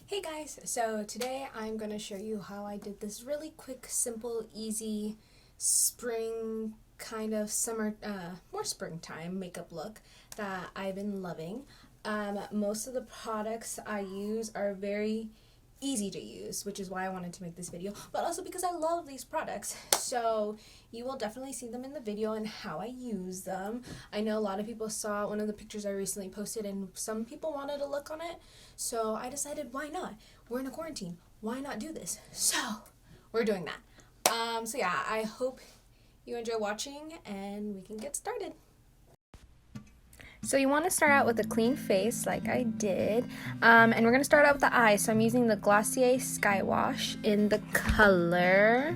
Hey guys, so today I'm going to show you how I did this really quick, simple, easy spring kind of summer, more springtime makeup look that I've been loving. Most of the products I use are very easy to use, which is why I wanted to make this video, but also because I love these products. So you will definitely see them in the video and how I use them. I know a lot of people saw one of the pictures I recently posted and some people wanted a look on it. So I decided, why not? We're in a quarantine. Why not do this? So we're doing that. So yeah, I hope you enjoy watching and we can get started. So you want to start out with a clean face like I did, and we're going to start out with the eyes. So I'm using the Glossier Sky Wash in the color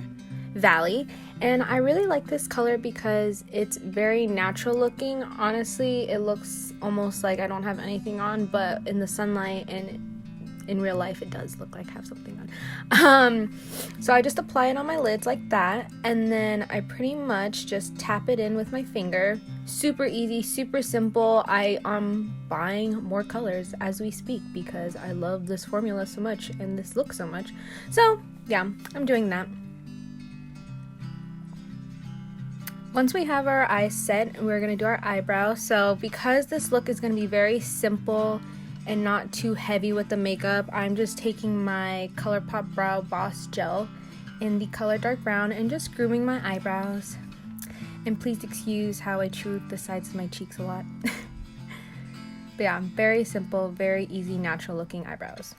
Valley, and I really like this color because it's very natural looking. Honestly, it looks almost like I don't have anything on, but in the sunlight and in real life it does look like I have something on. So I just apply it on my lids like that, and then I pretty much just tap it in with my finger. Super easy, super simple. I am buying more colors as we speak because I love this formula so much and this look so much. So yeah, I'm doing that. Once we have our eyes set, we're going to do our eyebrows. So because this look is going to be very simple and not too heavy with the makeup, I'm just taking my ColourPop Brow Boss Gel in the color dark brown and just grooming my eyebrows. And please excuse how I chew the sides of my cheeks a lot. But yeah, very simple, very easy, natural looking eyebrows.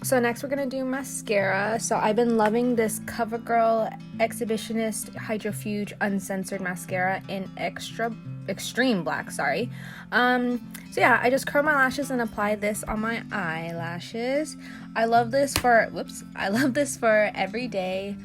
So next we're going to do mascara. So I've been loving this CoverGirl Exhibitionist Hydrofuge Uncensored Mascara in Extreme Black, sorry. So yeah, I just curl my lashes and apply this on my eyelashes. I love this for, everyday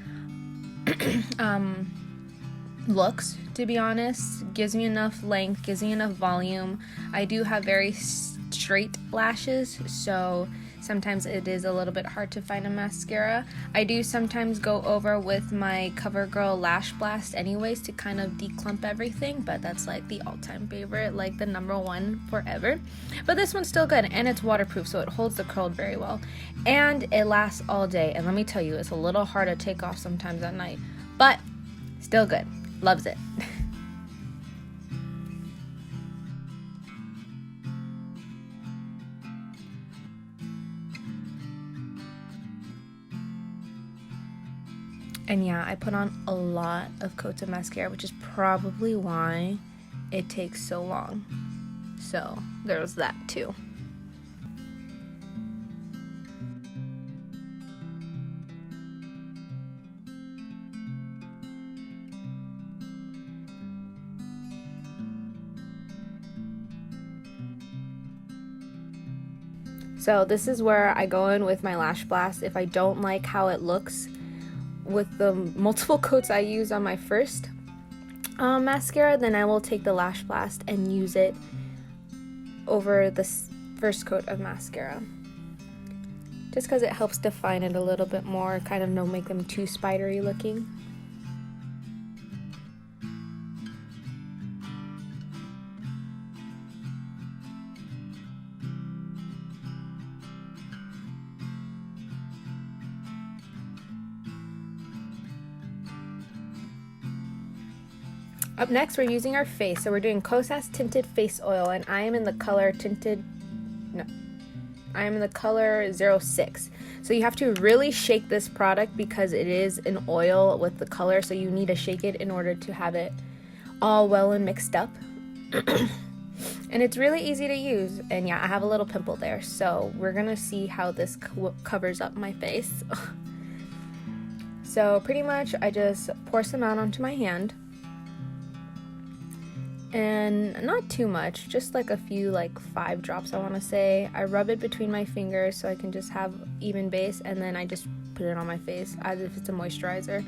looks, to be honest. Gives me enough length, gives me enough volume. I do have very straight lashes, so sometimes it is a little bit hard to find a mascara. I do sometimes go over with my CoverGirl Lash Blast anyways to kind of declump everything, but that's like the all-time favorite, like the number one forever. But this one's still good, and it's waterproof, so it holds the curl very well. And it lasts all day, and let me tell you, it's a little hard to take off sometimes at night, but still good. Loves it. And yeah, I put on a lot of coats of mascara, which is probably why it takes so long. So there's that too. So this is where I go in with my Lash Blast. If I don't like how it looks with the multiple coats I use on my first mascara, then I will take the Lash Blast and use it over the first coat of mascara. Just because it helps define it a little bit more, kind of don't make them too spidery looking. Up next, we're using our face. So we're doing Kosas Tinted Face Oil, and I am in the color I am in the color 06. So you have to really shake this product because it is an oil with the color, so you need to shake it in order to have it all well and mixed up. And it's really easy to use, and yeah, I have a little pimple there, so we're gonna see how this covers up my face. So pretty much I just pour some out onto my hand. And not too much, just like a few, like 5 drops I want to say. I rub it between my fingers so I can just have even base, and then I just put it on my face as if it's a moisturizer.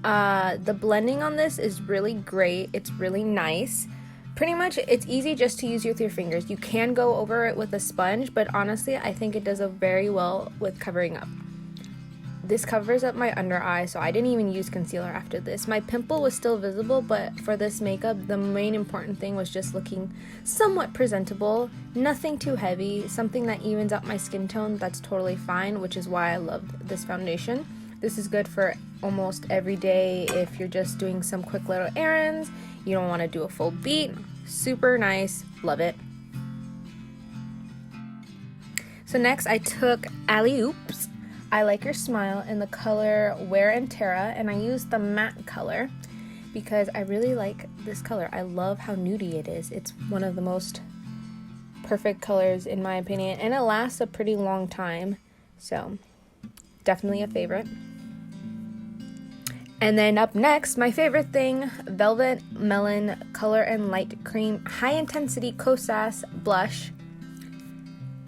The blending on this is really great. It's really nice. pretty much it's easy just to use with your fingers. You can go over it with a sponge, but honestly I think it does a very well with covering up. This covers up my under eye, so I didn't even use concealer after this. My pimple was still visible, but for this makeup, the main important thing was just looking somewhat presentable, nothing too heavy, something that evens out my skin tone. That's totally fine, which is why I loved this foundation. This is good for almost every day if you're just doing some quick little errands, you don't want to do a full beat. Super nice, love it. So next I took Alley Oops, I Like Your Smile in the color Wear and Terra, and I used the matte color because I really like this color. I love how nudie it is. It's one of the most perfect colors in my opinion, and it lasts a pretty long time, so definitely a favorite. And then up next, my favorite thing, Velvet Melon Color and Light Cream High Intensity Kosas Blush.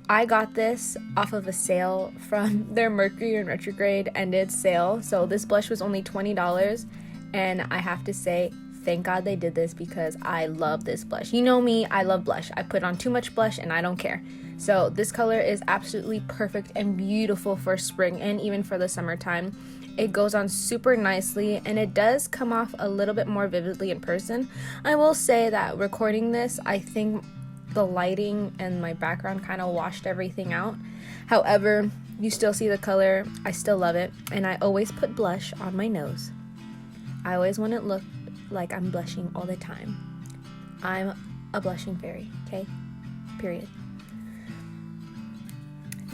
I got this off of a sale from their Mercury in Retrograde ended sale. So this blush was only $20, and I have to say, thank God they did this because I love this blush. You know me, I love blush. I put on too much blush and I don't care. So this color is absolutely perfect and beautiful for spring and even for the summertime. It goes on super nicely and it does come off a little bit more vividly in person. I will say that recording this, I think the lighting and my background kind of washed everything out. However, you still see the color. I still love it, and I always put blush on my nose. I always want it look like I'm blushing all the time. I'm a blushing fairy, okay? Period.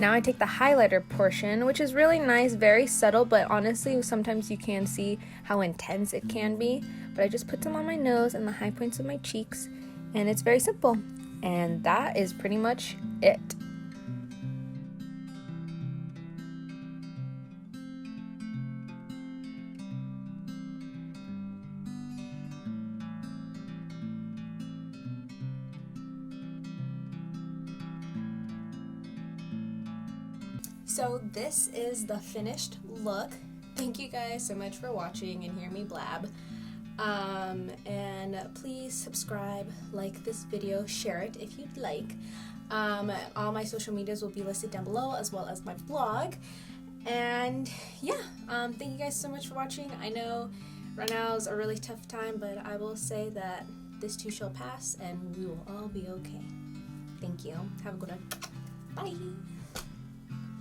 Now I take the highlighter portion, which is really nice, very subtle, but honestly sometimes you can see how intense it can be. But I just put some on my nose and the high points of my cheeks, and it's very simple. And that is pretty much it. So this is the finished look. Thank you guys so much for watching and hear me blab. And please subscribe, like this video, share it if you'd like. All my social medias will be listed down below, as well as my blog. And yeah, thank you guys so much for watching. I know right now is a really tough time, but I will say that this too shall pass and we will all be okay. Thank you. Have a good one. Bye.